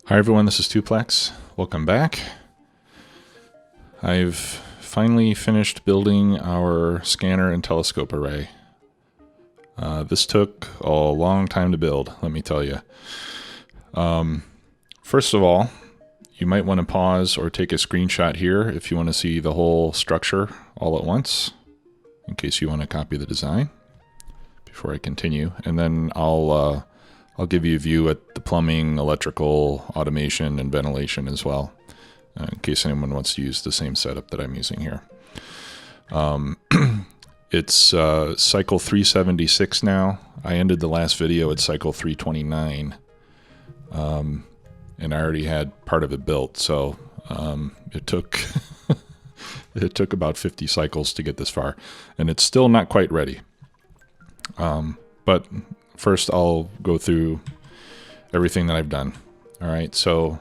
Hi everyone, this is Tuplex. Welcome back. I've finally finished building our scanner and telescope array. This took a long time to build, let me tell you. First of all, you might want to pause or take a screenshot here if you want to see the whole structure all at once, in case you want to copy the design before I continue. And then I'll give you a view at the plumbing, electrical, automation, and ventilation as well, in case anyone wants to use the same setup that I'm using here. It's cycle 376 now. I ended the last video at cycle 329, and I already had part of it built, so it took it took about 50 cycles to get this far, and it's still not quite ready. But first, I'll go through everything that I've done. All right, so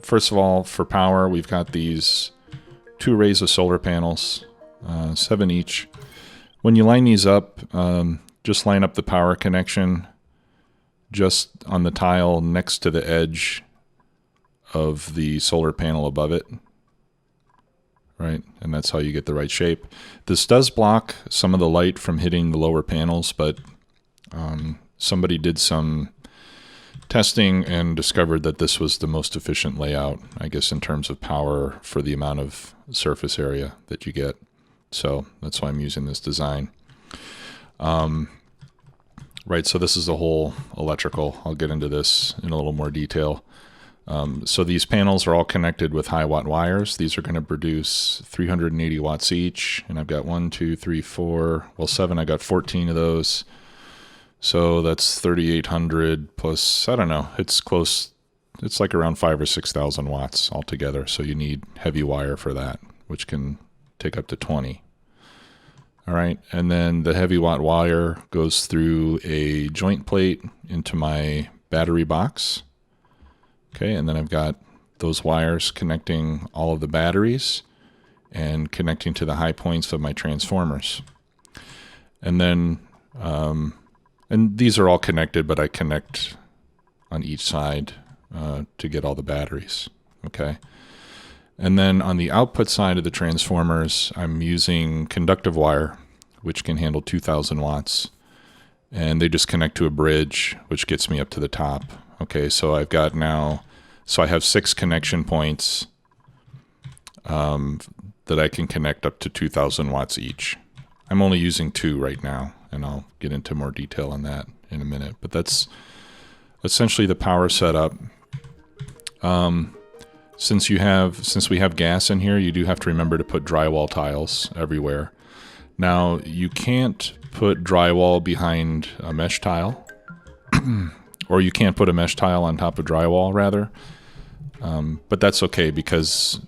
first of all, for power, we've got these 2 arrays of solar panels, 7 each. When you line these up, just line up the power connection just on the tile next to the edge of the solar panel above it. Right, and that's how you get the right shape. This does block some of the light from hitting the lower panels, but somebody did some testing and discovered that this was the most efficient layout, I guess, in terms of power for the amount of surface area that you get. So that's why I'm using this design. Right, so this is the whole electrical. I'll get into this in a little more detail. So these panels are all connected with high watt wires. These are going to produce 380 watts each, and I've got 1, 2, 3, 4, well 7, I got 14 of those. So that's 3,800 plus, I don't know, it's close, it's like around 5,000 or 6,000 watts altogether. So you need heavy wire for that, which can take up to 20. All right, and then the heavy watt wire goes through a joint plate into my battery box. Okay, and then I've got those wires connecting all of the batteries and connecting to the high points of my transformers. And then, and these are all connected, but I connect on each side to get all the batteries, okay? And then on the output side of the transformers, I'm using conductive wire, which can handle 2,000 watts. And they just connect to a bridge, which gets me up to the top. Okay, so I've got now, so I have 6 connection points that I can connect up to 2,000 watts each. I'm only using 2 right now, and I'll get into more detail on that in a minute. But that's essentially the power setup. Since we have gas in here, you do have to remember to put drywall tiles everywhere. Now, you can't put drywall behind a mesh tile, or you can't put a mesh tile on top of drywall, rather. But that's okay, because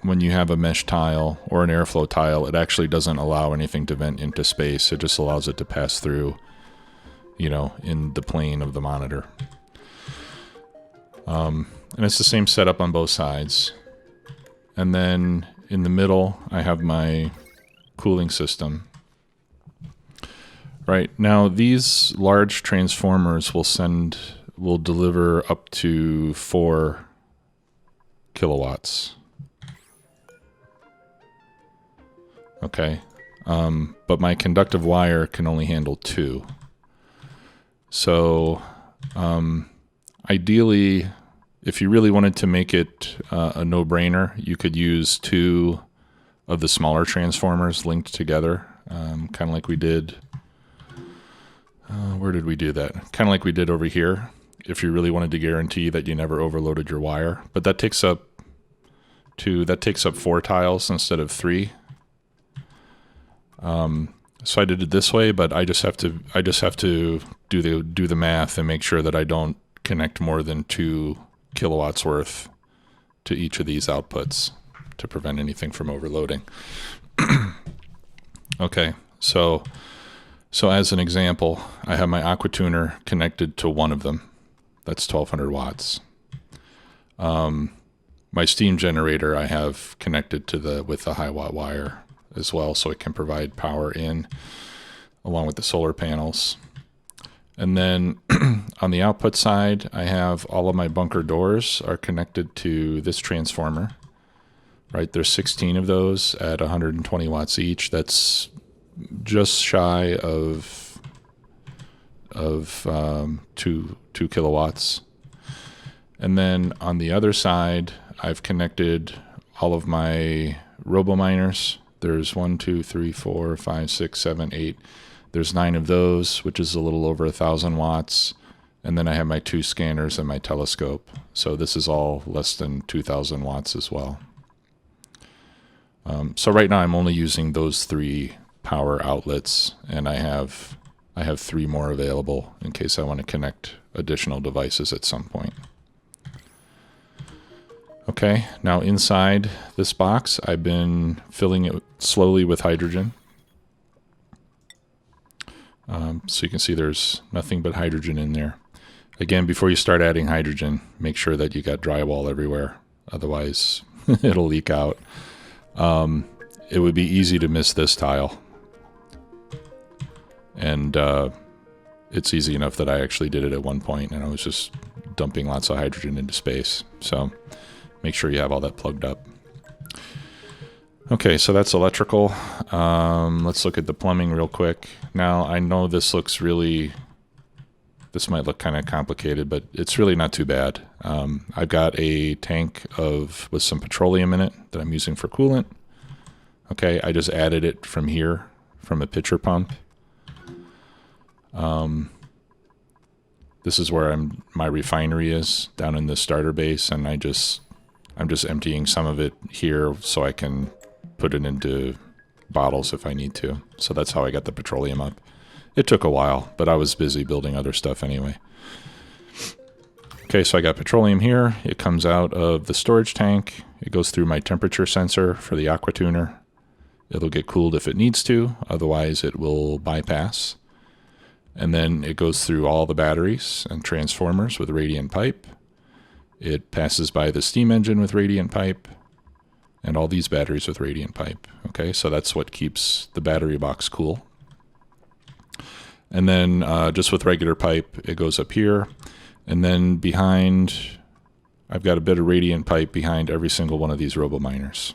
when you have a mesh tile or an airflow tile, it actually doesn't allow anything to vent into space. It just allows it to pass through, you know, in the plane of the monitor. And it's the same setup on both sides. And then in the middle, I have my cooling system. Right, now these large transformers will deliver up to 4 kilowatts. Okay, but my conductive wire can only handle 2. So ideally, if you really wanted to make it a no-brainer, you could use 2 of the smaller transformers linked together, kind of like we did. Where did we do that? Kind of like we did over here, if you really wanted to guarantee that you never overloaded your wire. But that takes up 4 tiles instead of 3. So I did it this way, but I just have to do the math and make sure that I don't connect more than 2 kilowatts worth to each of these outputs to prevent anything from overloading. Okay, so as an example, I have my aqua tuner connected to one of them. That's 1,200 watts. My steam generator I have connected to with the high watt wire as well, so it can provide power in along with the solar panels. And then on the output side, I have all of my bunker doors are connected to this transformer. Right, there's 16 of those at 120 watts each. That's just shy of 2 kilowatts. And then on the other side, I've connected all of my robominers. There's 1, 2, 3, 4, 5, 6, 7, 8. There's 9 of those, which is a little over 1,000 watts. And then I have my 2 scanners and my telescope. So this is all less than 2,000 watts as well. So right now I'm only using those 3 power outlets, and I have 3 more available in case I want to connect additional devices at some point. Okay, now inside this box, I've been filling it slowly with hydrogen. So you can see there's nothing but hydrogen in there. Again, before you start adding hydrogen, make sure that you got drywall everywhere. Otherwise, it'll leak out. It would be easy to miss this tile. And it's easy enough that I actually did it at one point, and I was just dumping lots of hydrogen into space. So make sure you have all that plugged up. Okay, so that's electrical. Let's look at the plumbing real quick. Now, I know this might look kind of complicated, but it's really not too bad. I've got a tank with some petroleum in it that I'm using for coolant. Okay, I just added it from here, from a pitcher pump. This is where my refinery is, down in the starter base, and I'm just emptying some of it here so I can put it into bottles if I need to. So that's how I got the petroleum up. It took a while, but I was busy building other stuff anyway. Okay, so I got petroleum here. It comes out of the storage tank. It goes through my temperature sensor for the aqua tuner. It'll get cooled if it needs to, otherwise it will bypass. And then it goes through all the batteries and transformers with radiant pipe. It passes by the steam engine with radiant pipe, and all these batteries with radiant pipe. Okay, so that's what keeps the battery box cool. And then just with regular pipe, it goes up here. And then behind, I've got a bit of radiant pipe behind every single one of these robominers.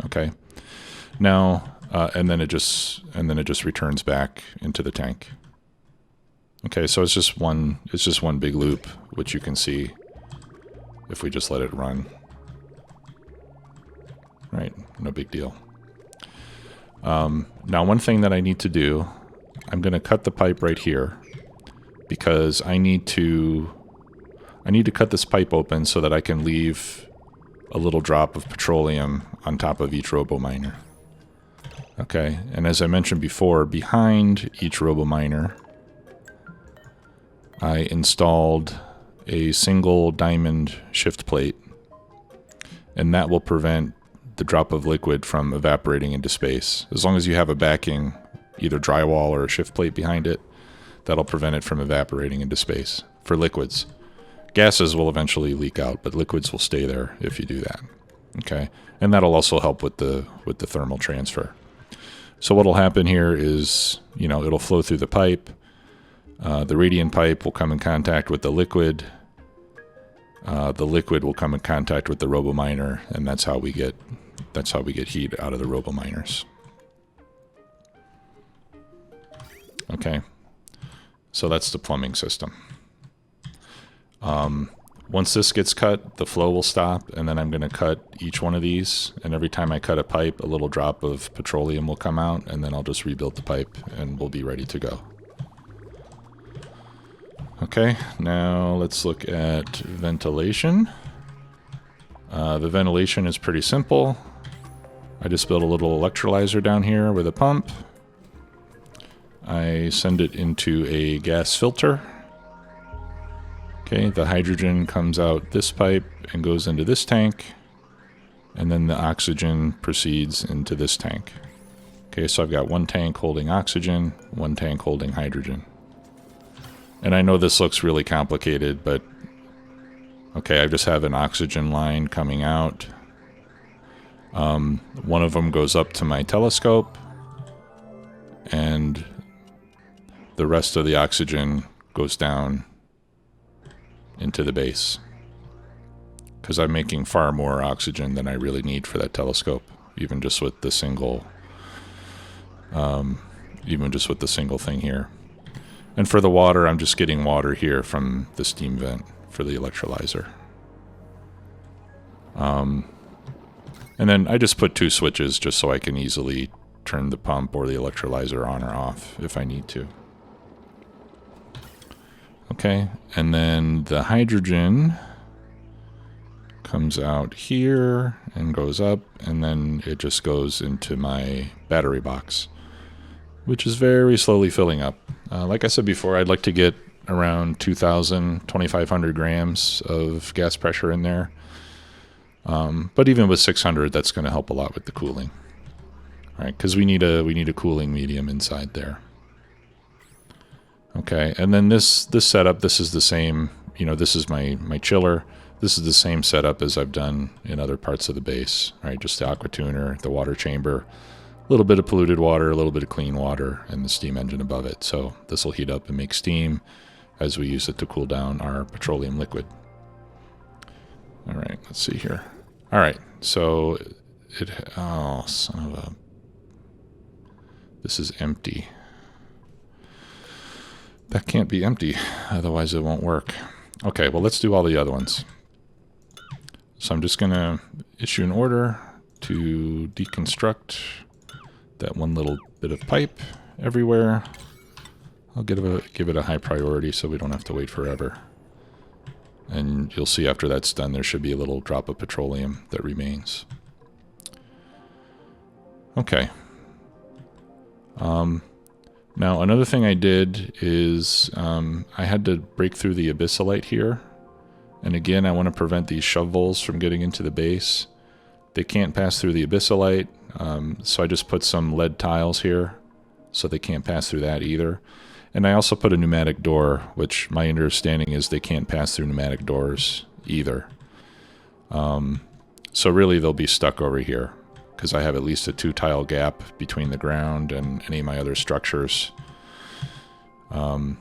Okay. Now, and then it just returns back into the tank. Okay, so it's just one big loop, which you can see if we just let it run. Right, no big deal. Now, one thing that I need to do, I'm going to cut the pipe right here because I need to cut this pipe open so that I can leave a little drop of petroleum on top of each robominer. Okay, and as I mentioned before, behind each robominer, I installed a single diamond shift plate, and that will prevent the drop of liquid from evaporating into space. As long as you have a backing, either drywall or a shift plate behind it, that'll prevent it from evaporating into space for liquids. Gases will eventually leak out, but liquids will stay there if you do that. Okay, and that'll also help with the thermal transfer. So what'll happen here is, it'll flow through the pipe. The radiant pipe will come in contact with the liquid. The liquid will come in contact with the robominer, and that's how we get heat out of the robominers. Okay, so that's the plumbing system. Once this gets cut, the flow will stop, and then I'm going to cut each one of these, and every time I cut a pipe, a little drop of petroleum will come out, and then I'll just rebuild the pipe, and we'll be ready to go. Okay, now let's look at ventilation. The ventilation is pretty simple. I just built a little electrolyzer down here with a pump. I send it into a gas filter. Okay, the hydrogen comes out this pipe and goes into this tank, and then the oxygen proceeds into this tank. Okay, so I've got one tank holding oxygen, one tank holding hydrogen. And I know this looks really complicated, but okay, I just have an oxygen line coming out. One of them goes up to my telescope, and the rest of the oxygen goes down into the base, because I'm making far more oxygen than I really need for that telescope, even just with the single thing here. And for the water, I'm just getting water here from the steam vent for the electrolyzer. And then I just put 2 switches just so I can easily turn the pump or the electrolyzer on or off if I need to. Okay, and then the hydrogen comes out here and goes up, and then it just goes into my battery box, which is very slowly filling up. Like I said before, I'd like to get around 2,000, 2,500 grams of gas pressure in there. But even with 600, that's going to help a lot with the cooling. All right, because we need a cooling medium inside there. Okay, and then this setup, this is the same, this is my chiller. This is the same setup as I've done in other parts of the base, right? Just the aqua tuner, the water chamber, a little bit of polluted water, a little bit of clean water, and the steam engine above it. So this will heat up and make steam as we use it to cool down our petroleum liquid. All right, let's see here. All right, so oh, son of a, this is empty. That can't be empty, otherwise it won't work. Okay, well, let's do all the other ones. So I'm just going to issue an order to deconstruct that one little bit of pipe everywhere. I'll give it a high priority so we don't have to wait forever. And you'll see after that's done, there should be a little drop of petroleum that remains. Okay. Now, another thing I did is I had to break through the abyssalite here. And again, I want to prevent these shovels from getting into the base. They can't pass through the abyssalite, so I just put some lead tiles here so they can't pass through that either. And I also put a pneumatic door, which my understanding is they can't pass through pneumatic doors either. So really they'll be stuck over here, because I have at least a 2-tile gap between the ground and any of my other structures. So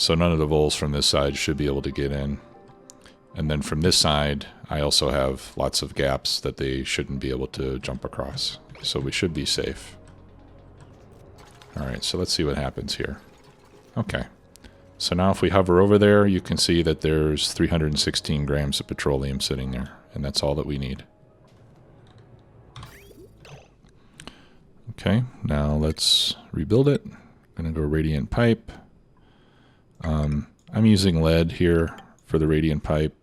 none of the voles from this side should be able to get in. And then from this side, I also have lots of gaps that they shouldn't be able to jump across. So we should be safe. All right, so let's see what happens here. Okay, so now if we hover over there, you can see that there's 316 grams of petroleum sitting there, and that's all that we need. Okay, now let's rebuild it. I'm going to go radiant pipe. I'm using lead here for the radiant pipe,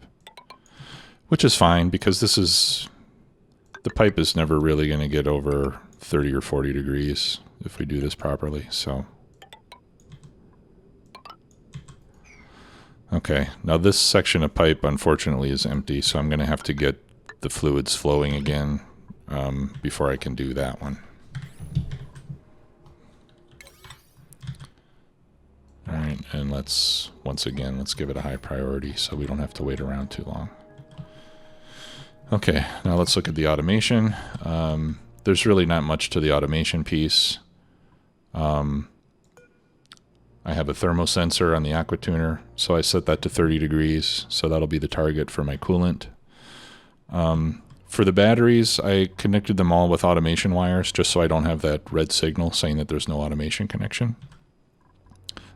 which is fine because the pipe is never really going to get over 30 or 40 degrees if we do this properly, so. Okay, now this section of pipe unfortunately is empty, so I'm going to have to get the fluids flowing again before I can do that one. All right, and let's give it a high priority so we don't have to wait around too long. Okay, now let's look at the automation. There's really not much to the automation piece. I have a thermosensor on the aqua tuner, so I set that to 30 degrees, so that'll be the target for my coolant. For the batteries, I connected them all with automation wires just so I don't have that red signal saying that there's no automation connection.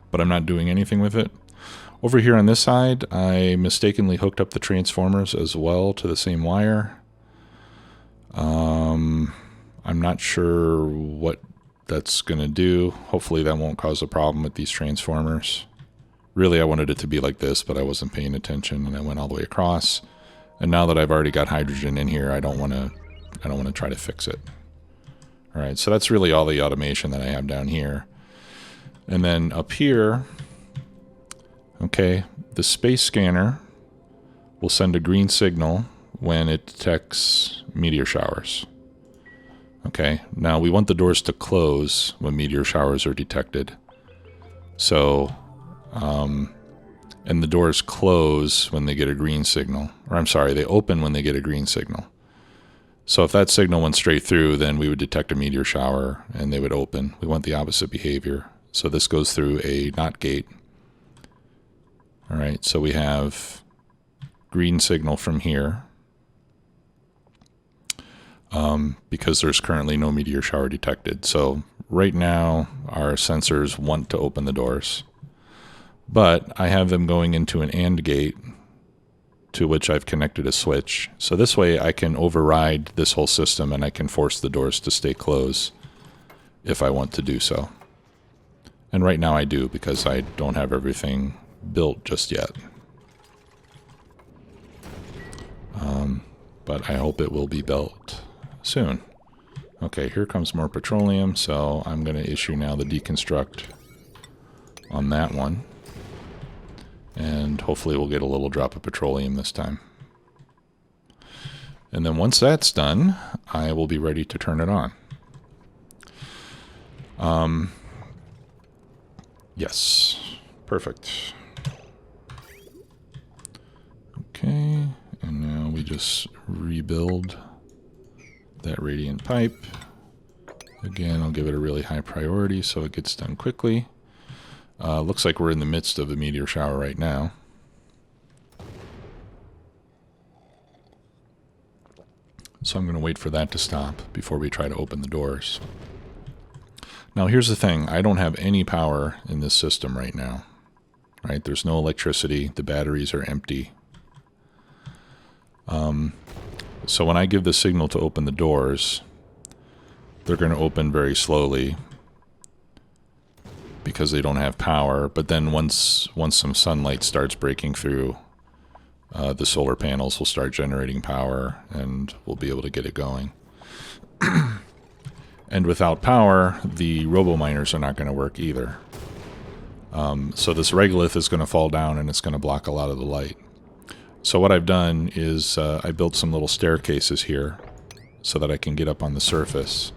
But I'm not doing anything with it. Over here on this side, I mistakenly hooked up the transformers as well to the same wire. I'm not sure what that's going to do. Hopefully that won't cause a problem with these transformers. Really, I wanted it to be like this, but I wasn't paying attention and I went all the way across. And now that I've already got hydrogen in here, I don't want to try to fix it. All right, so that's really all the automation that I have down here. And then up here, okay, the space scanner will send a green signal when it detects meteor showers. Okay, now we want the doors to close when meteor showers are detected. So, and the doors close when they get a green signal. Or I'm sorry, they open when they get a green signal. So if that signal went straight through, then we would detect a meteor shower and they would open. We want the opposite behavior. So this goes through a NOT gate. All right, so we have green signal from here because there's currently no meteor shower detected. So right now our sensors want to open the doors, but I have them going into an AND gate to which I've connected a switch. So this way I can override this whole system and I can force the doors to stay closed if I want to do so. And right now I do because I don't have everything built just yet. But I hope it will be built soon. Okay, here comes more petroleum, so I'm going to issue now the deconstruct on that one. And hopefully we'll get a little drop of petroleum this time. And then once that's done, I will be ready to turn it on. Yes, perfect. Okay, and now we just rebuild that radiant pipe. Again, I'll give it a really high priority so it gets done quickly. Looks like we're in the midst of a meteor shower right now. So I'm going to wait for that to stop before we try to open the doors. Now here's the thing, I don't have any power in this system right now. Right? There's no electricity, the batteries are empty. So when I give the signal to open the doors, they're going to open very slowly because they don't have power. But then once some sunlight starts breaking through, the solar panels will start generating power and we'll be able to get it going. And without power, the robo-miners are not going to work either. So this regolith is going to fall down and it's going to block a lot of the light. So what I've done is I built some little staircases here so that I can get up on the surface.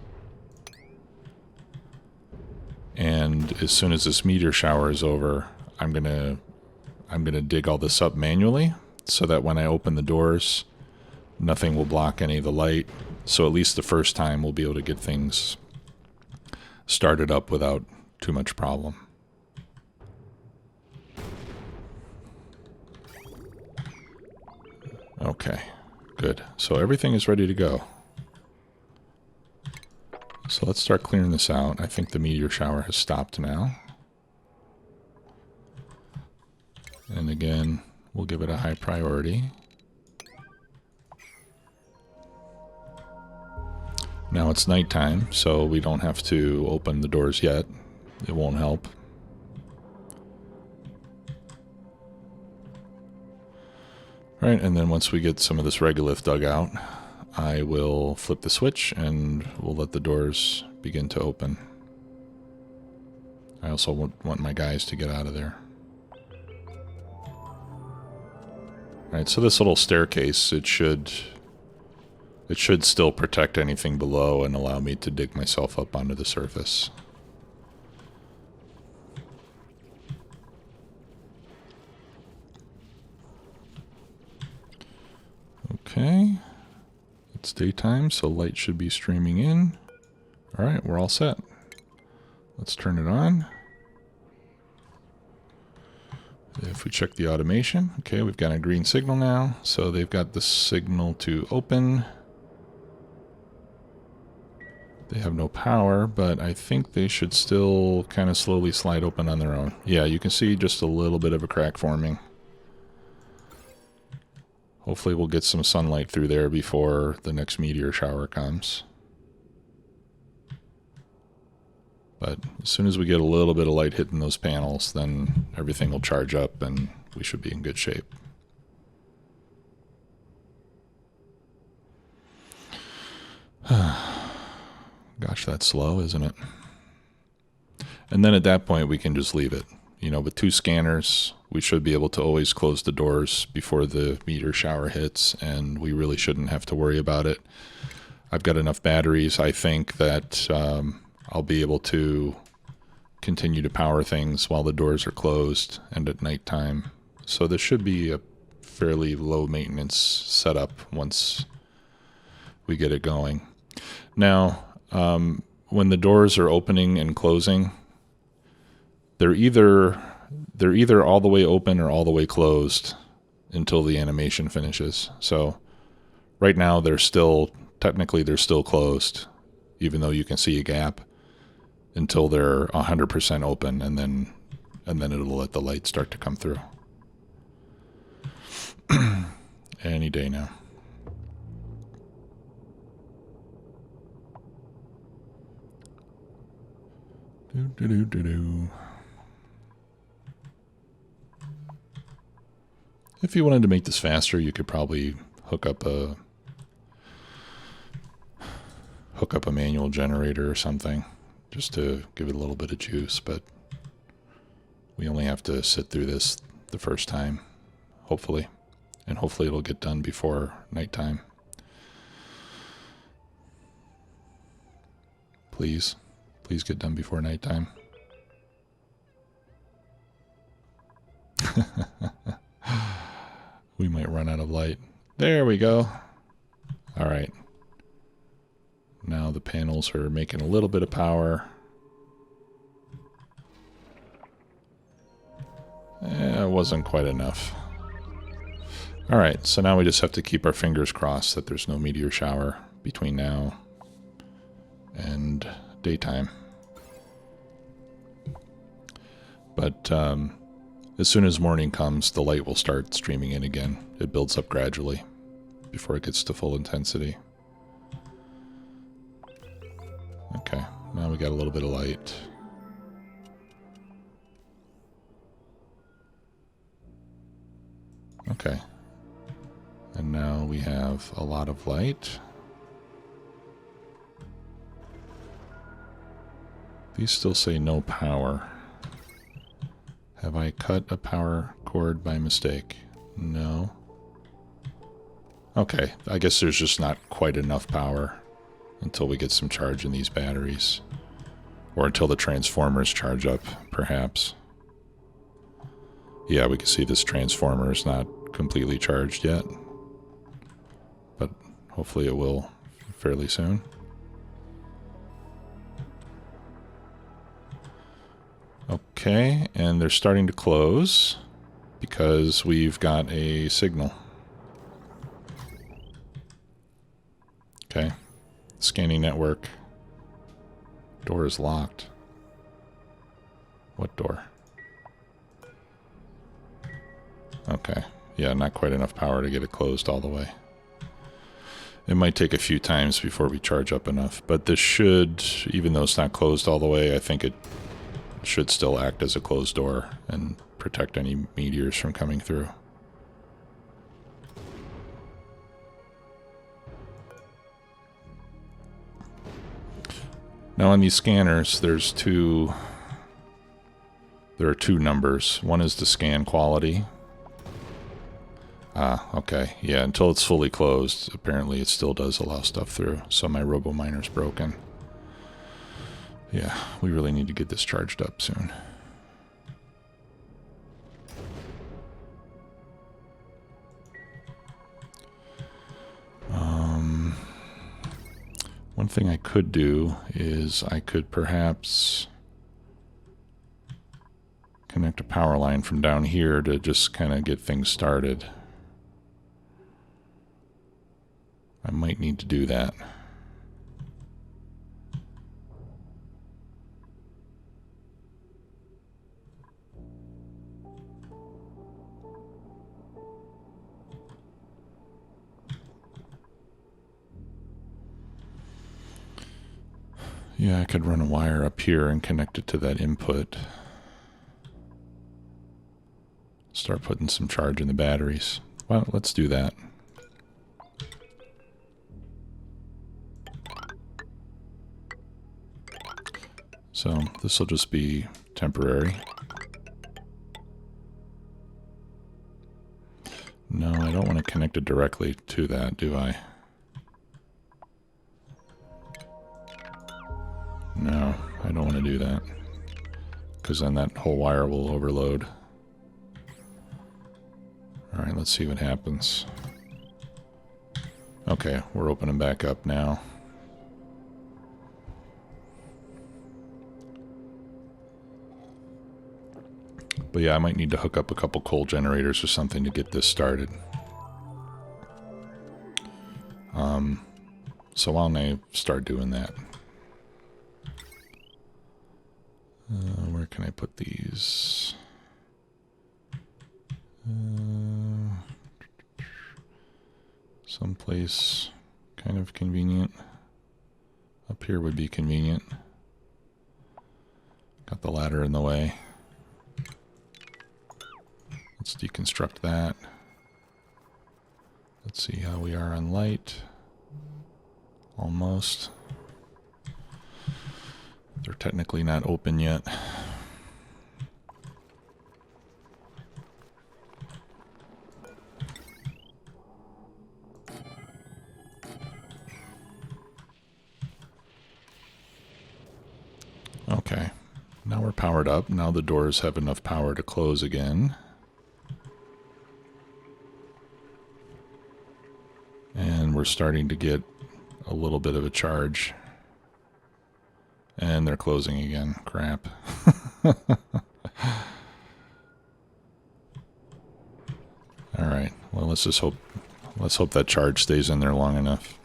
And as soon as this meteor shower is over, I'm gonna dig all this up manually so that when I open the doors, nothing will block any of the light. So at least the first time we'll be able to get things started up without too much problem. Okay, good. So everything is ready to go. So let's start clearing this out. I think the meteor shower has stopped now. And again, we'll give it a high priority. Now it's nighttime, so we don't have to open the doors yet. It won't help. Right, and then once we get some of this regolith dug out, I will flip the switch and we'll let the doors begin to open. I also want my guys to get out of there. Alright, so this little staircase, it should still protect anything below and allow me to dig myself up onto the surface. Okay. It's daytime, so light should be streaming in. Alright, we're all set. Let's turn it on. If we check the automation, okay, we've got a green signal now, so they've got the signal to open. They have no power, but I think they should still kind of slowly slide open on their own. Yeah, you can see just a little bit of a crack forming. Hopefully we'll get some sunlight through there before the next meteor shower comes. But as soon as we get a little bit of light hitting those panels, then everything will charge up and we should be in good shape. Gosh, that's slow, isn't it? And then at that point we can just leave it. You know, with 2 scanners, we should be able to always close the doors before the meteor shower hits, and we really shouldn't have to worry about it. I've got enough batteries, I think, that I'll be able to continue to power things while the doors are closed and at nighttime. So this should be a fairly low maintenance setup once we get it going. Now, when the doors are opening and closing, they're either they're either all the way open or all the way closed until the animation finishes. So right now technically they're still closed, even though you can see a gap, until they're 100% open, and then it'll let the light start to come through. Any day now. If you wanted to make this faster, you could probably hook up a manual generator or something, just to give it a little bit of juice, but we only have to sit through this the first time, hopefully, and hopefully it'll get done before nighttime. Please get done before nighttime. We might run out of light. There we go. All right. Now the panels are making a little bit of power. It wasn't quite enough. All right, so now we just have to keep our fingers crossed that there's no meteor shower between now and daytime. But as soon as morning comes, the light will start streaming in again. It builds up gradually before it gets to full intensity. Okay, now we got a little bit of light. Okay. And now we have a lot of light. These still say no power. Have I cut a power cord by mistake? No. Okay, I guess there's just not quite enough power until we get some charge in these batteries. Or until the transformers charge up, perhaps. Yeah, we can see this transformer is not completely charged yet. But hopefully it will fairly soon. Okay, and they're starting to close because we've got a signal. Okay, scanning network. Door is locked. What door? Okay, yeah, not quite enough power to get it closed all the way. It might take a few times before we charge up enough, but this should, even though it's not closed all the way, I think it should still act as a closed door and protect any meteors from coming through. Now on these scanners, there are two numbers. One is the scan quality. Ah, okay. Yeah, until it's fully closed, apparently it still does allow stuff through. So my robo-miner's broken. Yeah, we really need to get this charged up soon. One thing I could do is I could perhaps connect a power line from down here to just kind of get things started. I might need to do that. Yeah, I could run a wire up here and connect it to that input. Start putting some charge in the batteries. Well, let's do that. So this will just be temporary. No, I don't want to connect it directly to that, do I? No, I don't want to do that, because then that whole wire will overload. Alright, let's see what happens. Okay, we're opening back up now. But yeah, I might need to hook up a couple coal generators or something to get this started. So why don't I start doing that? Where can I put these? Someplace kind of convenient. Up here would be convenient. Got the ladder in the way. Let's deconstruct that. Let's see how we are on light. Almost. They're technically not open yet. Okay, now we're powered up. Now the doors have enough power to close again. And we're starting to get a little bit of a charge. And they're closing again. Crap. Alright, well let's hope that charge stays in there long enough.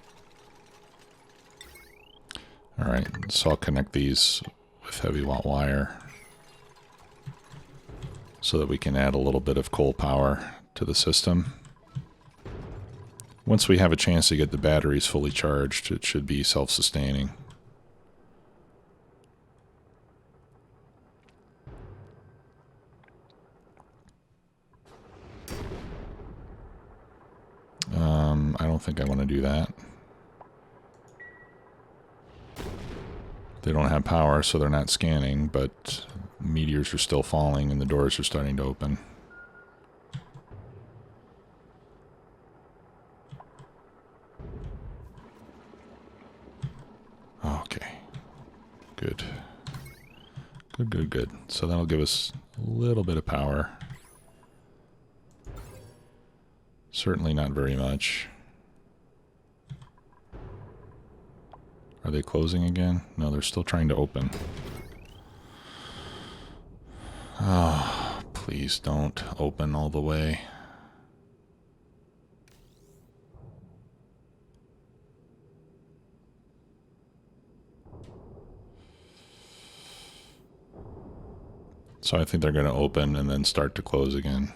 Alright, so I'll connect these with heavy watt wire so that we can add a little bit of coal power to the system. Once we have a chance to get the batteries fully charged, it should be self-sustaining. I don't think I want to do that. They don't have power, so they're not scanning, but meteors are still falling and the doors are starting to open. Okay. Good. Good. So that'll give us a little bit of power. Certainly not very much. Are they closing again? No, they're still trying to open. Oh, please don't open all the way. So I think they're going to open and then start to close again.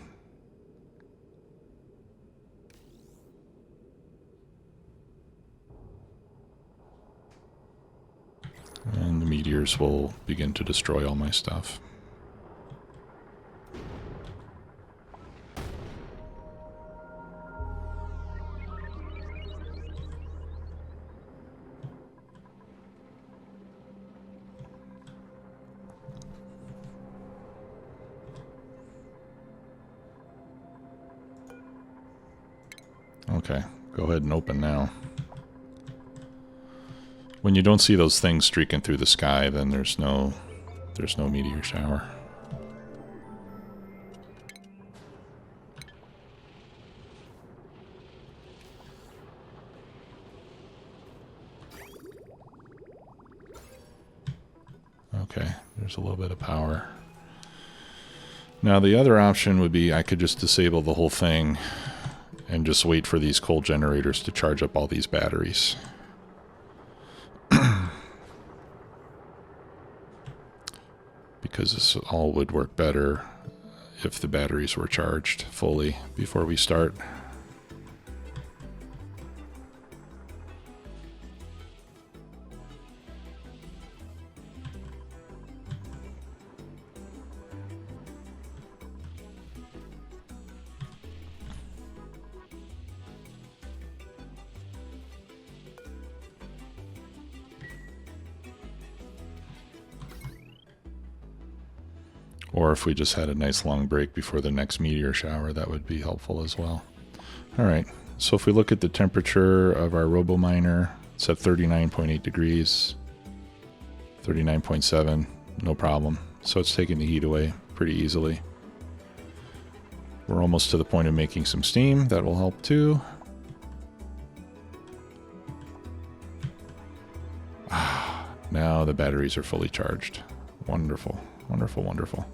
And the meteors will begin to destroy all my stuff. Okay, go ahead and open now. When you don't see those things streaking through the sky, then there's no meteor shower. Okay, there's a little bit of power. Now the other option would be I could just disable the whole thing and just wait for these coal generators to charge up all these batteries. Because this all would work better if the batteries were charged fully before we start. Or if we just had a nice long break before the next meteor shower, that would be helpful as well. Alright, so if we look at the temperature of our RoboMiner, it's at 39.8 degrees, 39.7, no problem. So it's taking the heat away pretty easily. We're almost to the point of making some steam, that will help too. Now the batteries are fully charged. Wonderful, wonderful, wonderful.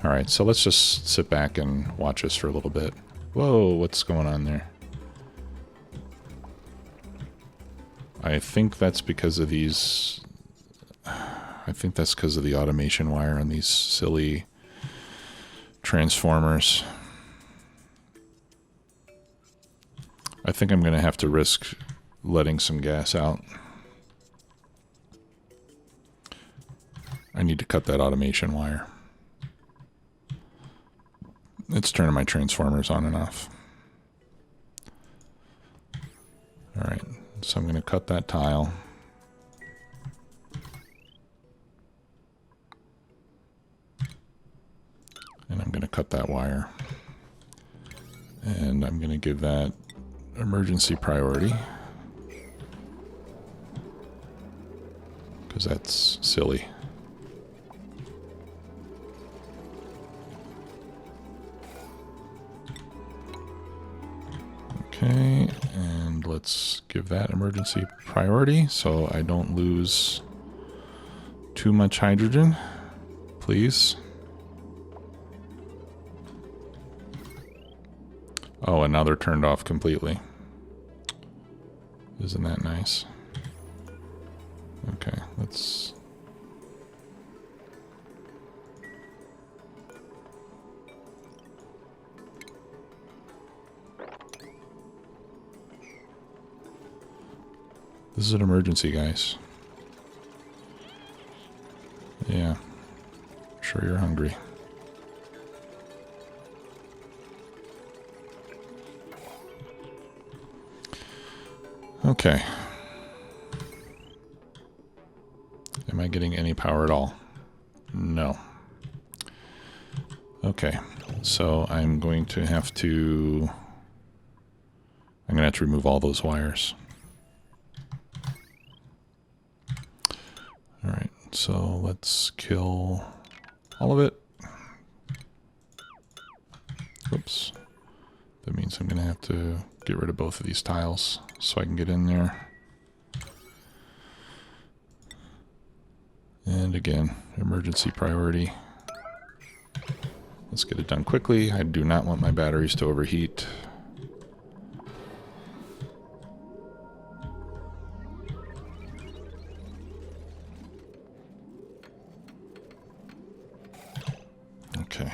All right, so let's just sit back and watch this for a little bit. Whoa, what's going on there? I think that's because of these... I think that's because of the automation wire and these silly transformers. I think I'm going to have to risk letting some gas out. I need to cut that automation wire. It's turning my transformers on and off. Alright, so I'm going to cut that tile. And I'm going to cut that wire. And I'm going to give that emergency priority. Because that's silly. Okay, and let's give that emergency priority so I don't lose too much hydrogen, please. Oh, and now they're turned off completely. Isn't that nice? Okay, let's... This is an emergency, guys. Yeah. I'm sure you're hungry. Okay. Am I getting any power at all? No. Okay. So I'm going to have to... I'm going to have to remove all those wires. Alright, so let's kill all of it. Oops. That means I'm going to have to get rid of both of these tiles so I can get in there. And again, emergency priority. Let's get it done quickly. I do not want my batteries to overheat. Okay.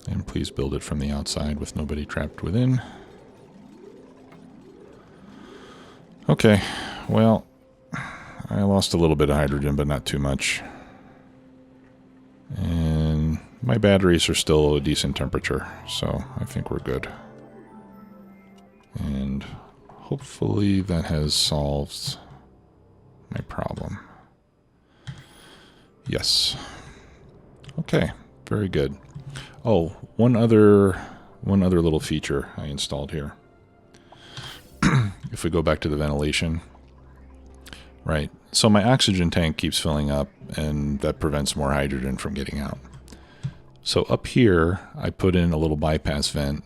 And please build it from the outside with nobody trapped within. Okay, well, I lost a little bit of hydrogen, but not too much. And my batteries are still a decent temperature, so I think we're good. And hopefully that has solved my problem. Yes. Okay, very good. Oh, one other little feature I installed here. If we go back to the ventilation, right? So my oxygen tank keeps filling up, and that prevents more hydrogen from getting out. So up here, I put in a little bypass vent,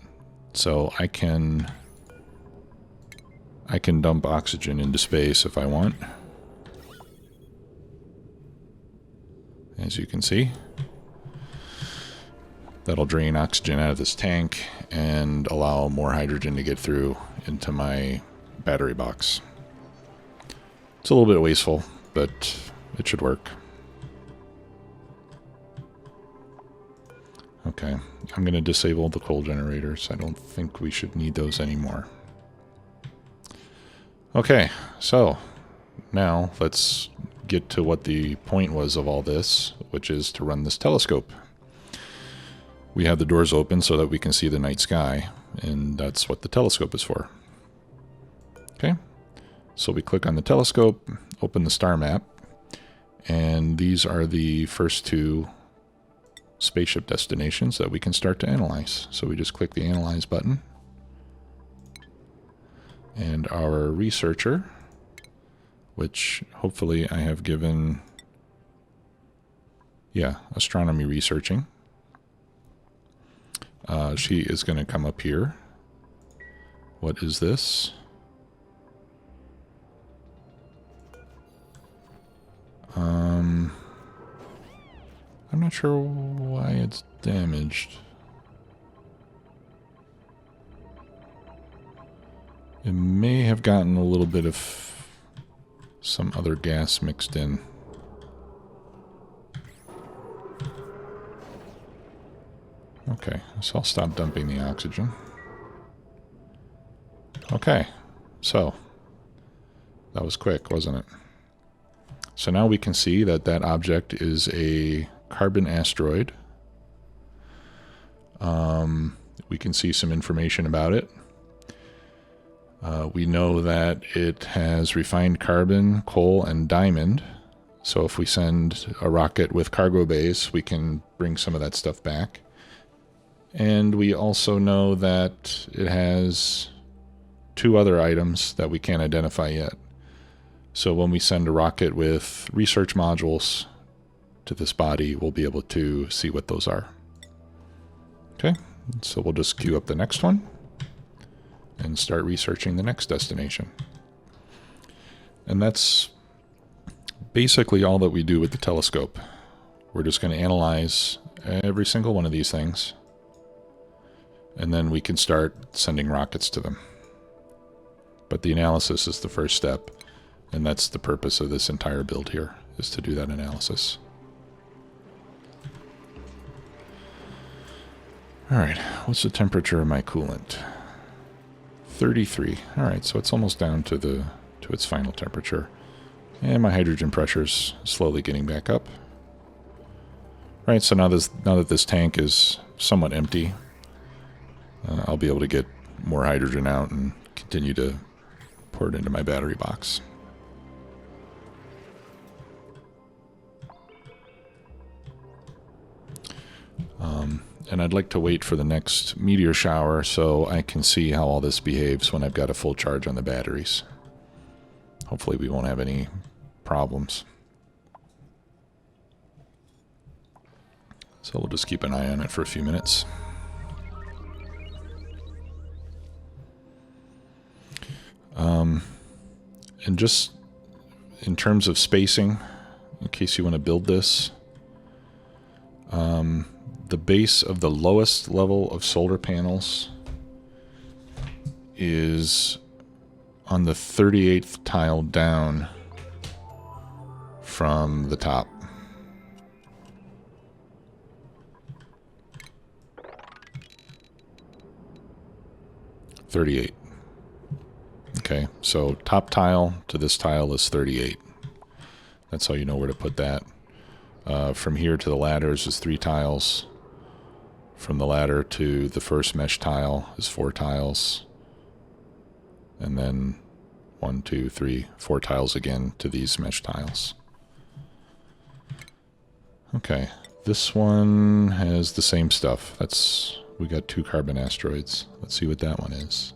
so I can dump oxygen into space if I want. As you can see. That'll drain oxygen out of this tank and allow more hydrogen to get through into my battery box. It's a little bit wasteful, but it should work. Okay, I'm going to disable the coal generators. I don't think we should need those anymore. Okay, so now let's get to what the point was of all this, which is to run this telescope. We have the doors open so that we can see the night sky, and that's what the telescope is for. Okay, so we click on the telescope, open the star map, and these are the first two spaceship destinations that we can start to analyze. So we just click the Analyze button, and our researcher, which hopefully I have given, astronomy researching. She is going to come up here. What is this? not sure why it's damaged. It may have gotten a little bit of some other gas mixed in. Okay, so I'll stop dumping the oxygen. Okay, so that was quick, wasn't it? So now we can see that that object is a carbon asteroid. We can see some information about it. We know that it has refined carbon, coal, and diamond. So if we send a rocket with cargo bays, we can bring some of that stuff back. And we also know that it has 2 other items that we can't identify yet. So when we send a rocket with research modules to this body, we'll be able to see what those are. Okay, so we'll just queue up the next one and start researching the next destination. And that's basically all that we do with the telescope. We're just going to analyze every single one of these things, and then we can start sending rockets to them. But the analysis is the first step, and that's the purpose of this entire build here, is to do that analysis. Alright, what's the temperature of my coolant? 33. Alright, so it's almost down to its final temperature. And my hydrogen pressure's slowly getting back up. Alright, so now that this tank is somewhat empty, I'll be able to get more hydrogen out and continue to pour it into my battery box. And I'd like to wait for the next meteor shower so I can see how all this behaves when I've got a full charge on the batteries. Hopefully we won't have any problems. So we'll just keep an eye on it for a few minutes. And just in terms of spacing, in case you want to build this, the base of the lowest level of solar panels is on the 38th tile down from the top. $38. Okay, so top tile to this tile is 38. That's how you know where to put that. From here to the ladders is 3 tiles. From the ladder to the first mesh tile is 4 tiles. And then 1, 2, 3, 4 tiles again to these mesh tiles. Okay, this one has the same stuff. We got 2 carbon asteroids. Let's see what that one is.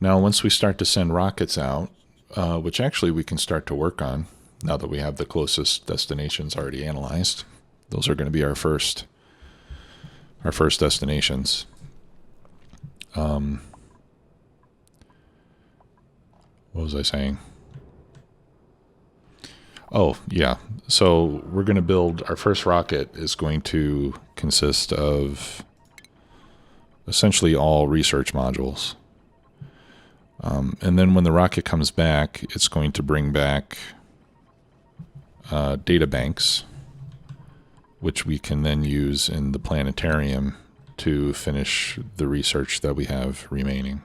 Now, once we start to send rockets out, which actually we can start to work on now that we have the closest destinations already analyzed. Those are going to be our first destinations. What was I saying? Oh, yeah. So we're going to build, our first rocket is going to consist of essentially all research modules. And then when the rocket comes back, it's going to bring back data banks, which we can then use in the Planetarium to finish the research that we have remaining.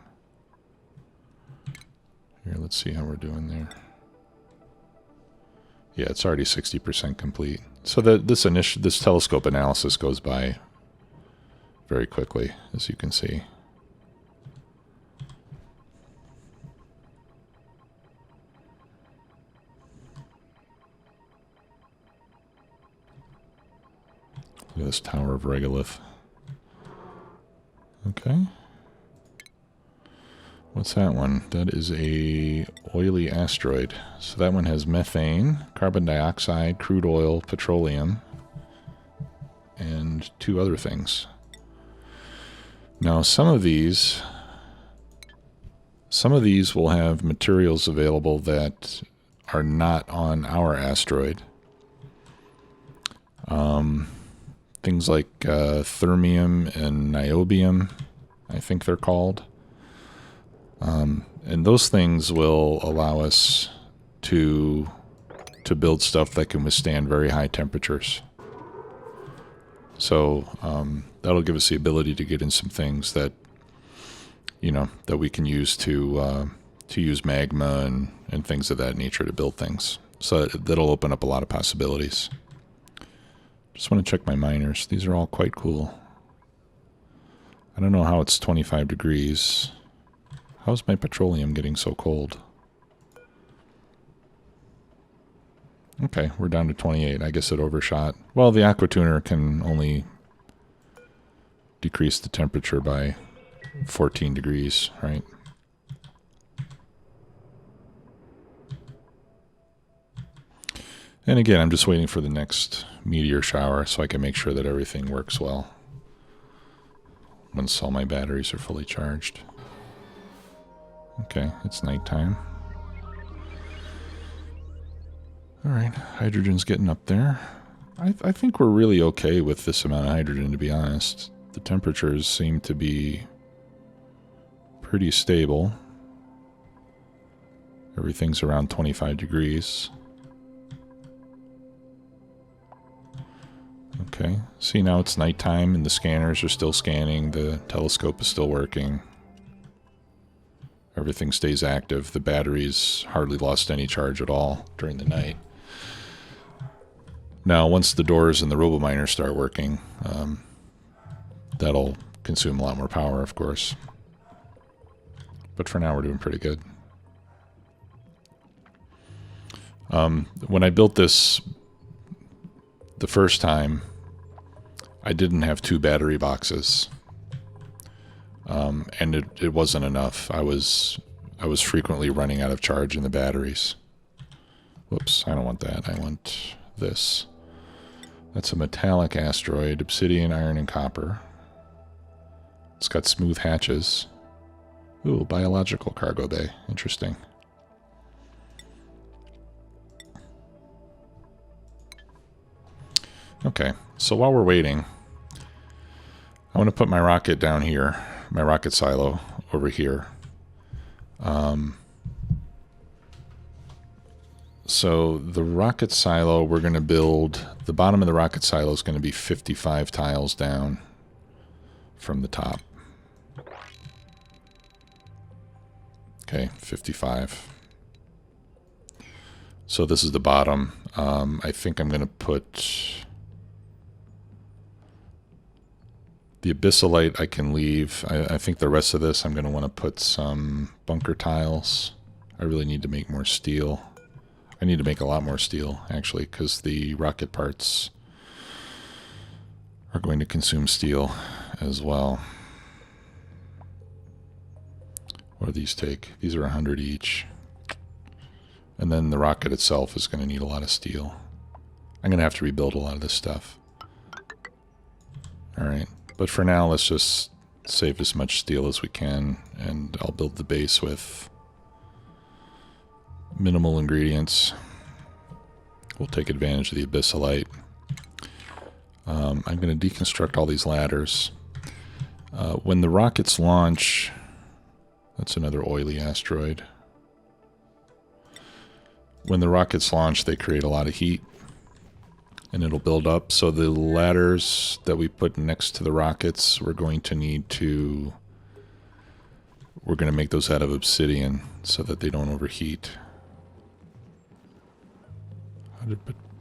Here, let's see how we're doing there. Yeah, it's already 60% complete. So this telescope analysis goes by very quickly, as you can see. Look at this Tower of Regolith. Okay. What's that one? That is a oily asteroid. So that one has methane, carbon dioxide, crude oil, petroleum, and 2 other things. Now some of these will have materials available that are not on our asteroid. Things like thermium and niobium, I think they're called. And those things will allow us to build stuff that can withstand very high temperatures. So that'll give us the ability to get in some things that, you know, that we can use to use magma and things of that nature to build things. So that'll open up a lot of possibilities. Just want to check my miners. These are all quite cool. I don't know how it's 25 degrees. How's my petroleum getting so cold? Okay, we're down to 28. I guess it overshot. Well, the aqua tuner can only decrease the temperature by 14 degrees, right? And again, I'm just waiting for the next meteor shower so I can make sure that everything works well once all my batteries are fully charged. Okay, it's nighttime. Alright, hydrogen's getting up there. I think we're really okay with this amount of hydrogen, to be honest. The temperatures seem to be pretty stable. Everything's around 25 degrees. Okay, see, now it's nighttime and the scanners are still scanning, the telescope is still working. Everything stays active. The batteries hardly lost any charge at all during the night. Now, once the doors and the robominers start working, that'll consume a lot more power, of course. But for now, we're doing pretty good. When I built this the first time, I didn't have 2 battery boxes. And it wasn't enough. I was frequently running out of charge in the batteries. Whoops, I don't want that. I want this. That's a metallic asteroid, obsidian, iron, and copper. It's got smooth hatches. Ooh, biological cargo bay. Interesting. Okay, so while we're waiting, I want to put my rocket down here, my rocket silo over here. So the rocket silo, we're going to build, the bottom of the rocket silo is going to be 55 tiles down from the top. Okay, 55. So this is the bottom. I think I'm going to put the abyssalite I can leave. I think the rest of this I'm going to want to put some bunker tiles. I really need to make more steel. I need to make a lot more steel, actually, because the rocket parts are going to consume steel as well. What do these take? These are 100 each. And then the rocket itself is going to need a lot of steel. I'm going to have to rebuild a lot of this stuff. Alright, but for now, let's just save as much steel as we can, and I'll build the base with minimal ingredients. We'll take advantage of the abyssalite. I'm going to deconstruct all these ladders. When the rockets launch, that's another oily asteroid. When the rockets launch, they create a lot of heat, and it'll build up. So the ladders that we put next to the rockets, we're going to make those out of obsidian so that they don't overheat. How did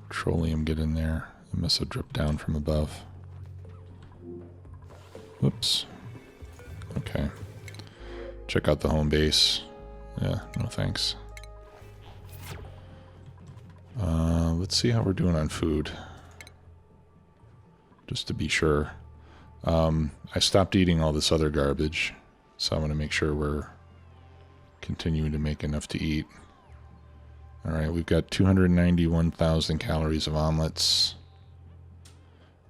petroleum get in there? It must have dripped down from above. Whoops. Okay. Check out the home base. Yeah, no thanks. Let's see how we're doing on food. Just to be sure. I stopped eating all this other garbage, so I want to make sure we're continuing to make enough to eat. Alright, we've got 291,000 calories of omelets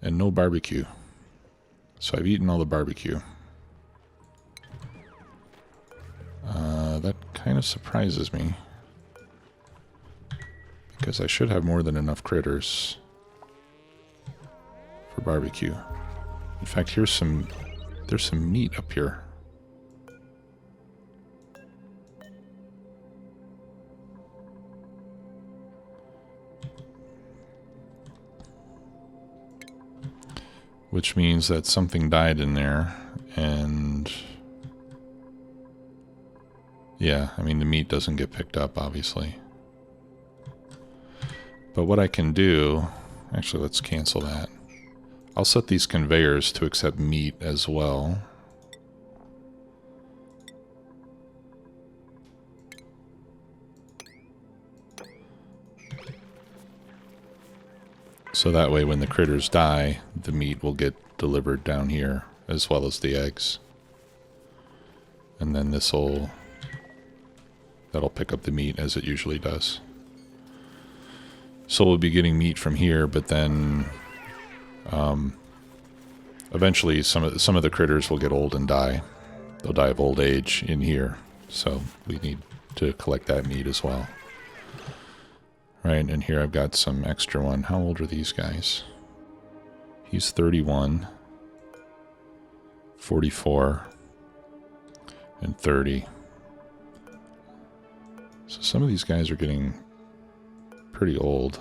and no barbecue. So I've eaten all the barbecue. That kind of surprises me. Because I should have more than enough critters for barbecue. In fact, there's some meat up here. Which means that something died in there, and yeah, I mean the meat doesn't get picked up, obviously. But what I can do, actually let's cancel that. I'll set these conveyors to accept meat as well. So that way when the critters die, the meat will get delivered down here, as well as the eggs. And then that'll pick up the meat as it usually does. So we'll be getting meat from here, but then eventually some of the critters will get old and die. They'll die of old age in here, so we need to collect that meat as well. Right, and here I've got some extra one. How old are these guys? He's 31, 44, and 30. So some of these guys are getting pretty old.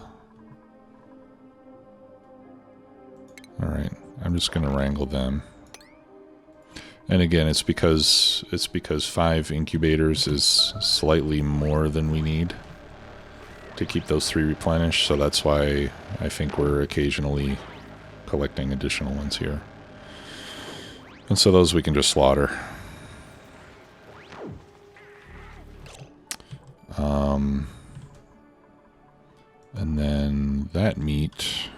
Alright, I'm just going to wrangle them. And again, it's because 5 incubators is slightly more than we need to keep those 3 replenished, so that's why I think we're occasionally collecting additional ones here. And so those we can just slaughter. And then that meat,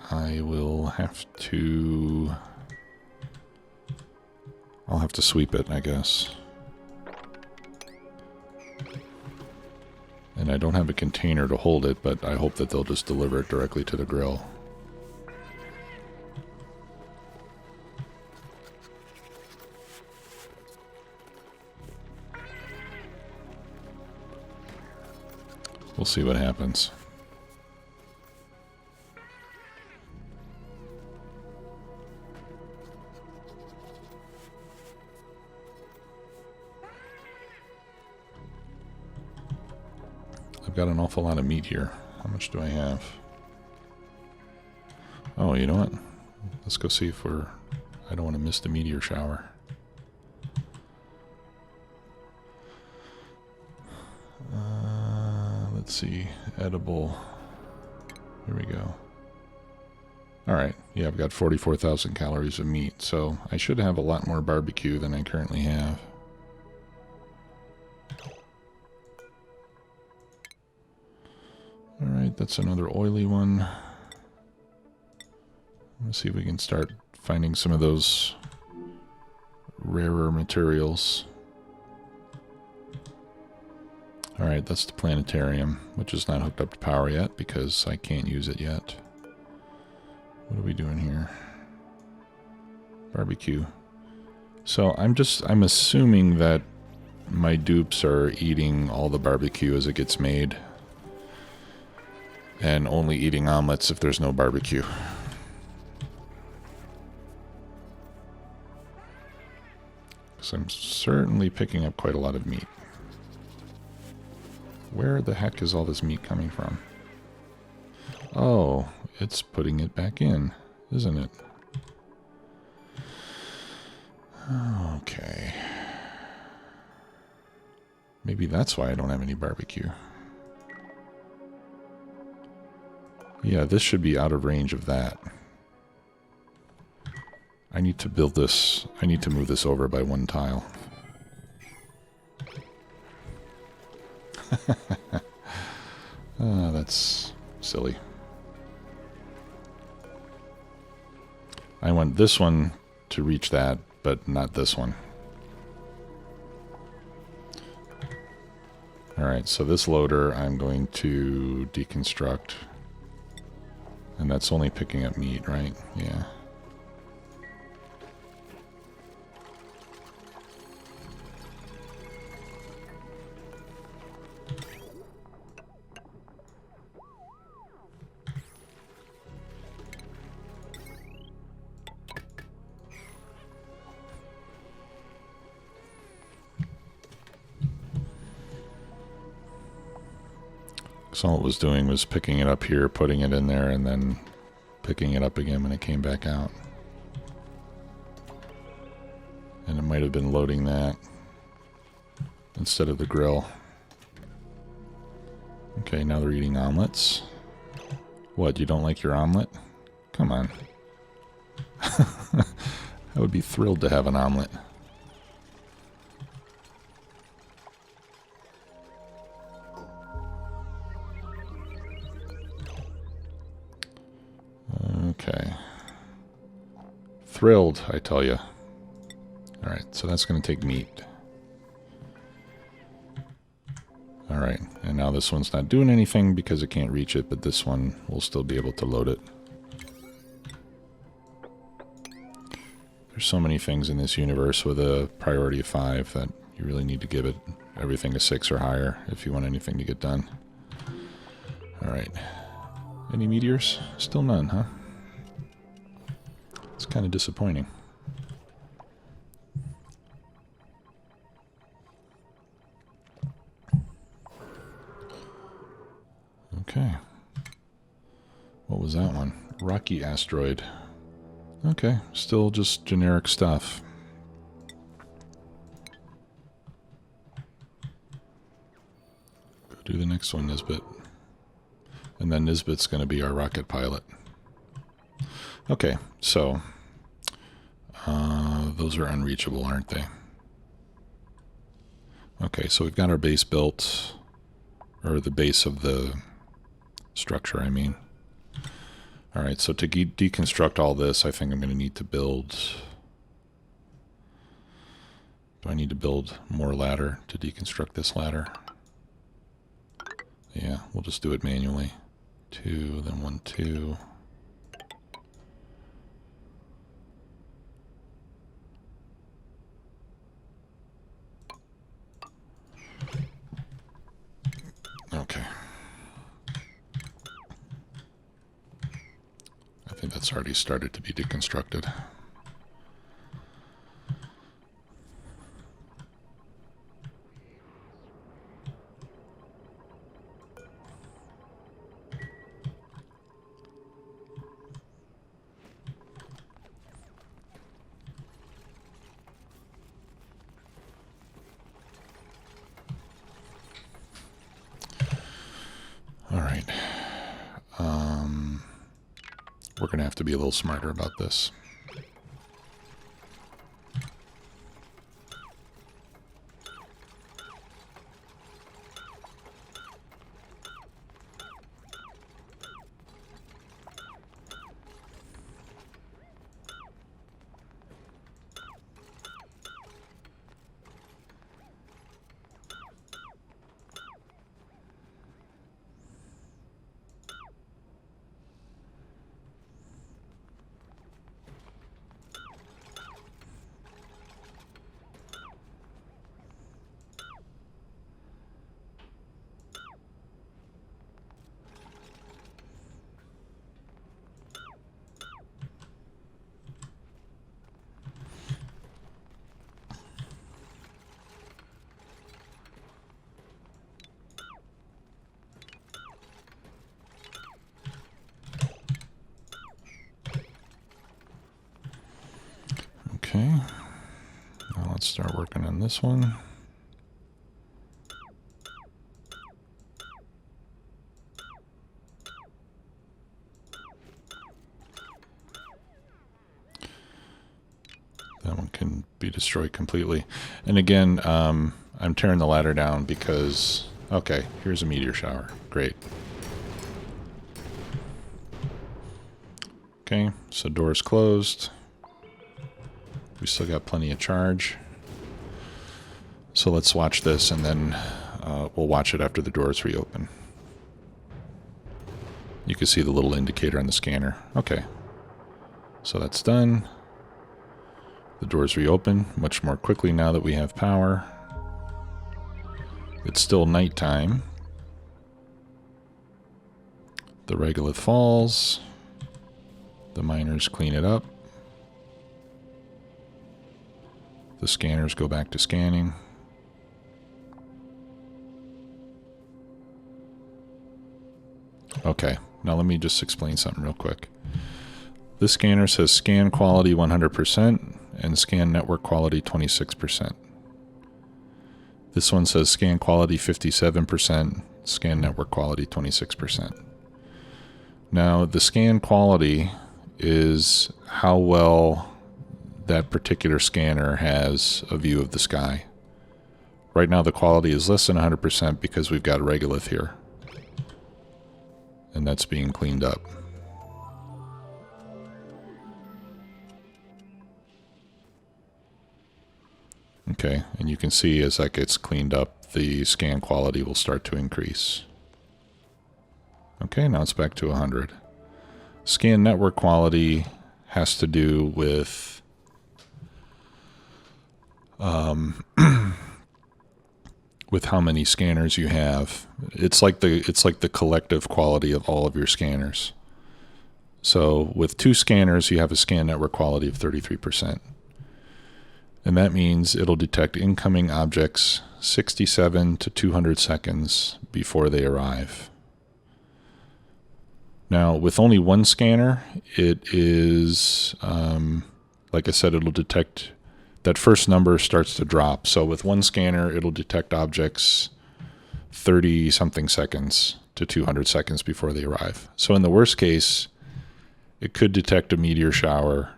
I will have to, I'll have to sweep it, I guess. And I don't have a container to hold it, but I hope that they'll just deliver it directly to the grill. We'll see what happens. I've got an awful lot of meat here. How much do I have? Oh, you know what? Let's go see if we're... I don't want to miss the meteor shower. Let's see. Edible. Here we go. Alright. Yeah, I've got 44,000 calories of meat, so I should have a lot more barbecue than I currently have. Alright, that's another oily one. Let's see if we can start finding some of those rarer materials. Alright, that's the planetarium, which is not hooked up to power yet because I can't use it yet. What are we doing here? Barbecue. So I'm assuming that my dupes are eating all the barbecue as it gets made. And only eating omelets if there's no barbecue. Because I'm certainly picking up quite a lot of meat. Where the heck is all this meat coming from? Oh, it's putting it back in, isn't it? Okay. Maybe that's why I don't have any barbecue. Yeah, this should be out of range of that. I need to build this. I need to move this over by 1 tile. That's silly. I want this one to reach that, but not this one. Alright, so this loader I'm going to deconstruct. And that's only picking up meat, right? Yeah. So all it was doing was picking it up here, putting it in there, and then picking it up again when it came back out. And it might have been loading that instead of the grill. Okay, now they're eating omelets. What, you don't like your omelet? Come on. I would be thrilled to have an omelet. Okay. Thrilled, I tell you. Alright, so that's going to take meat. Alright, and now this one's not doing anything because it can't reach it, but this one will still be able to load it. There's so many things in this universe with a priority of 5 that you really need to give it everything a 6 or higher if you want anything to get done. Alright. Any meteors? Still none, huh? It's kind of disappointing. Okay. What was that one? Rocky asteroid. Okay, still just generic stuff. Go do the next one, Nisbet. And then Nisbet's going to be our rocket pilot. Okay, so those are unreachable, aren't they? Okay, so we've got our base built, or the base of the structure, I mean. Alright, so to deconstruct all this, I think I'm going to need to build... Do I need to build more ladder to deconstruct this ladder? Yeah, we'll just do it manually. 2, then 1, 2. Okay. I think that's already started to be deconstructed. All right. We're going to have to be a little smarter about this. Okay, now let's start working on this one. That one can be destroyed completely. And again, I'm tearing the ladder down because, okay, here's a meteor shower. Great. Okay, so door's closed. We still got plenty of charge. So let's watch this, and then we'll watch it after the doors reopen. You can see the little indicator on the scanner. Okay. So that's done. The doors reopen much more quickly now that we have power. It's still nighttime. The regolith falls. The miners clean it up. The scanners go back to scanning. Okay, now let me just explain something real quick. This scanner says scan quality 100% and scan network quality 26%. This one says scan quality 57%, scan network quality 26%. Now, the scan quality is how well that particular scanner has a view of the sky. Right now, the quality is less than 100% because we've got a regolith here. And that's being cleaned up. Okay, and you can see as that gets cleaned up, the scan quality will start to increase. Okay, now it's back to 100. Scan network quality has to do with with how many scanners you have. It's like the collective quality of all of your scanners. So with 2 scanners, you have a scan network quality of 33%. And that means it'll detect incoming objects 67 to 200 seconds before they arrive. Now, with only 1 scanner, it is, like I said, it'll detect, that first number starts to drop. So with 1 scanner, it'll detect objects 30-something seconds to 200 seconds before they arrive. So in the worst case, it could detect a meteor shower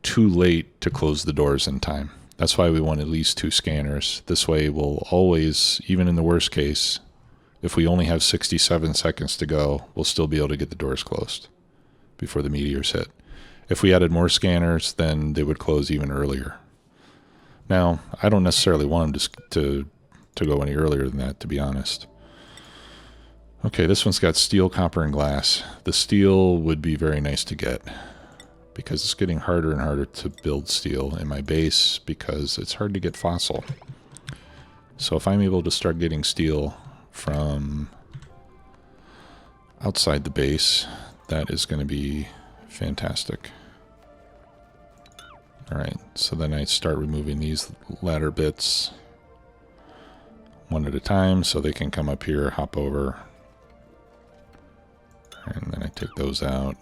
too late to close the doors in time. That's why we want at least 2 scanners. This way we'll always, even in the worst case, if we only have 67 seconds to go, we'll still be able to get the doors closed before the meteors hit. If we added more scanners, then they would close even earlier. Now, I don't necessarily want them to go any earlier than that, to be honest. Okay, this one's got steel, copper, and glass. The steel would be very nice to get because it's getting harder and harder to build steel in my base because it's hard to get fossil. So if I'm able to start getting steel from outside the base, that is going to be fantastic. Alright, so then I start removing these ladder bits one at a time so they can come up here, hop over, and then I take those out.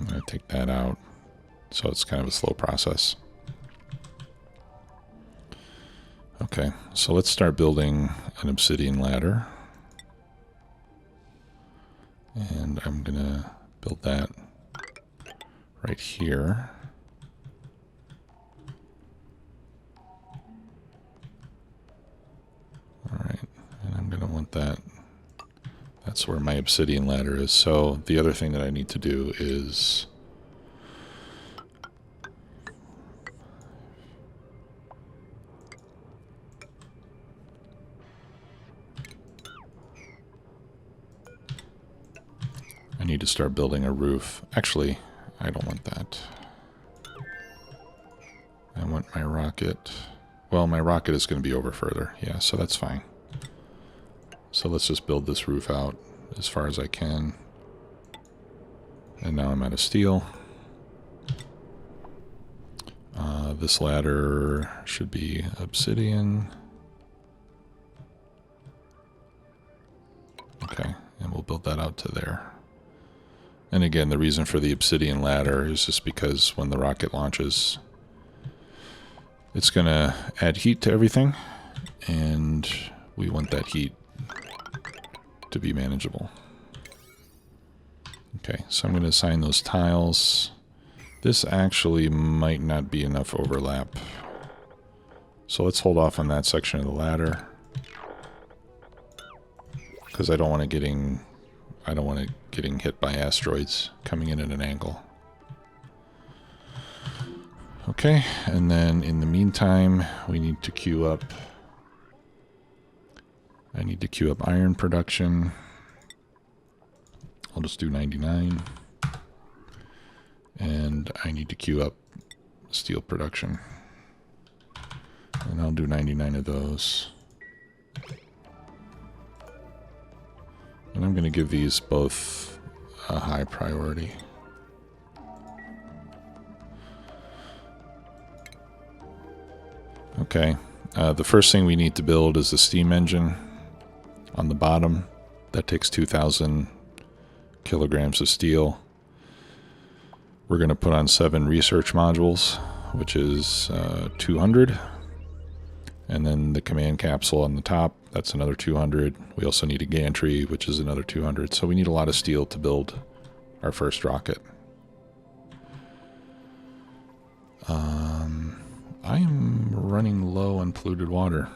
I'm going to take that out, so it's kind of a slow process. Okay, so let's start building an obsidian ladder. And I'm going to build that right here. Alright, and I'm going to want that. That's where my obsidian ladder is. So the other thing that I need to do is I need to start building a roof. Actually, I don't want that. I want my rocket. Well, my rocket is going to be over further. Yeah, so that's fine. So let's just build this roof out as far as I can. And now I'm out of steel. This ladder should be obsidian. Okay, and we'll build that out to there. And again, the reason for the obsidian ladder is just because when the rocket launches, it's going to add heat to everything, and we want that heat to be manageable. Okay, so I'm going to assign those tiles. This actually might not be enough overlap. So let's hold off on that section of the ladder, because I don't want it getting hit by asteroids coming in at an angle. Okay, and then in the meantime, we need to queue up. I need to queue up iron production. I'll just do 99. And I need to queue up steel production. And I'll do 99 of those. And I'm going to give these both a high priority. Okay, The first thing we need to build is the steam engine on the bottom. That takes 2,000 kilograms of steel. We're going to put on 7 research modules, which is 200. And then the command capsule on the top, that's another 200. We also need a gantry, which is another 200. So we need a lot of steel to build our first rocket. I am running low on polluted water.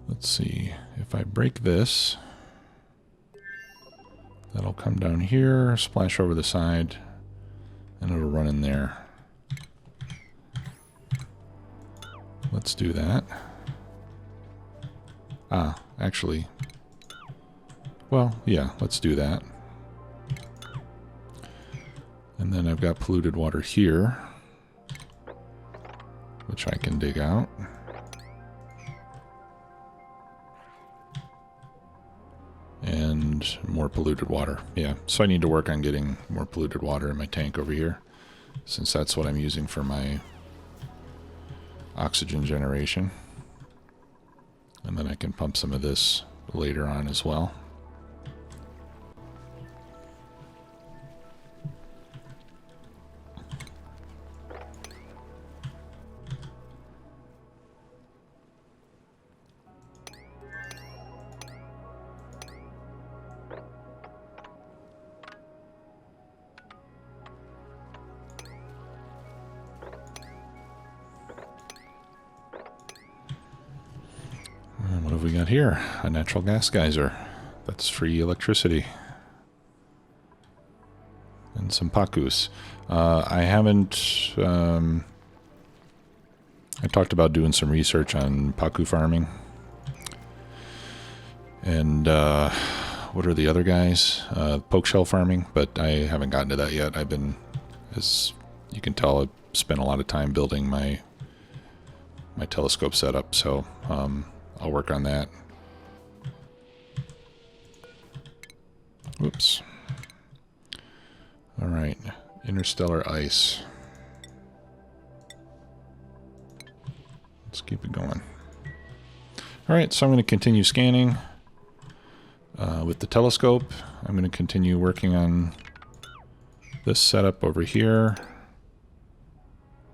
Let's see, if I break this, that'll come down here, splash over the side, and it'll run in there. Let's do that. Actually, well, yeah, let's do that. And then I've got polluted water here, which I can dig out. And more polluted water. Yeah, so I need to work on getting more polluted water in my tank over here, since that's what I'm using for my oxygen generation. And then I can pump some of this later on as well. What have we got here? A natural gas geyser. That's free electricity. And some pakus. I haven't... I talked about doing some research on paku farming. And what are the other guys? Poke shell farming, but I haven't gotten to that yet. I've been, as you can tell, I've spent a lot of time building my telescope setup, so I'll work on that. Whoops. All right, interstellar ice. Let's keep it going. All right, so I'm going to continue scanning with the telescope. I'm going to continue working on this setup over here.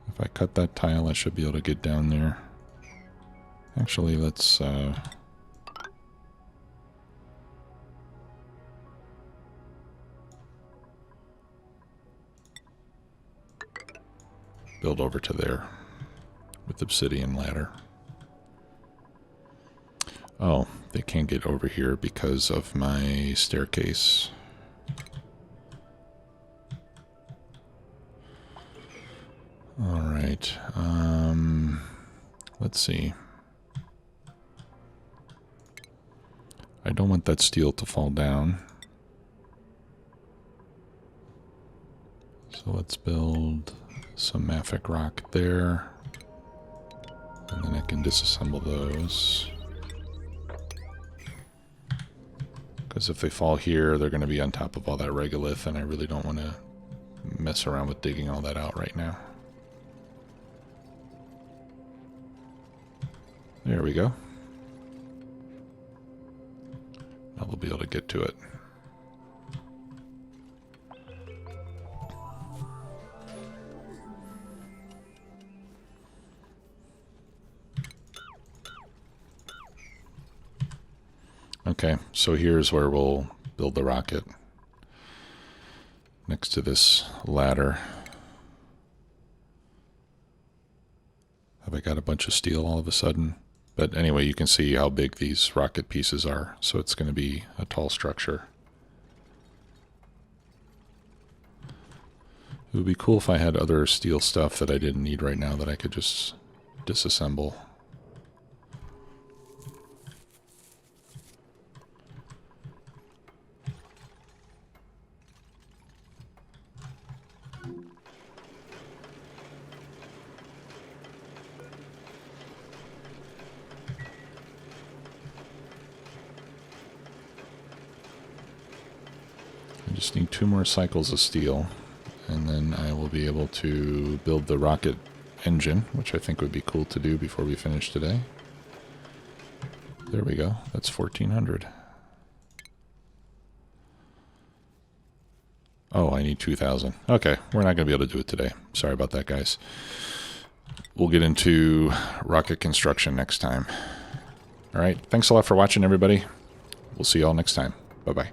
If I cut that tile, I should be able to get down there. Actually, let's build over to there with obsidian ladder. Oh, they can't get over here because of my staircase. All right, let's see. I don't want that steel to fall down. So let's build some mafic rock there. And then I can disassemble those. Because if they fall here, they're going to be on top of all that regolith, and I really don't want to mess around with digging all that out right now. There we go. Now we'll be able to get to it. Okay, so here's where we'll build the rocket. Next to this ladder. Have I got a bunch of steel all of a sudden? But anyway, you can see how big these rocket pieces are, so it's going to be a tall structure. It would be cool if I had other steel stuff that I didn't need right now that I could just disassemble. Just need 2 more cycles of steel, and then I will be able to build the rocket engine, which I think would be cool to do before we finish today. There we go. That's 1,400. Oh, I need 2,000. Okay, we're not going to be able to do it today. Sorry about that, guys. We'll get into rocket construction next time. All right, thanks a lot for watching, everybody. We'll see you all next time. Bye-bye.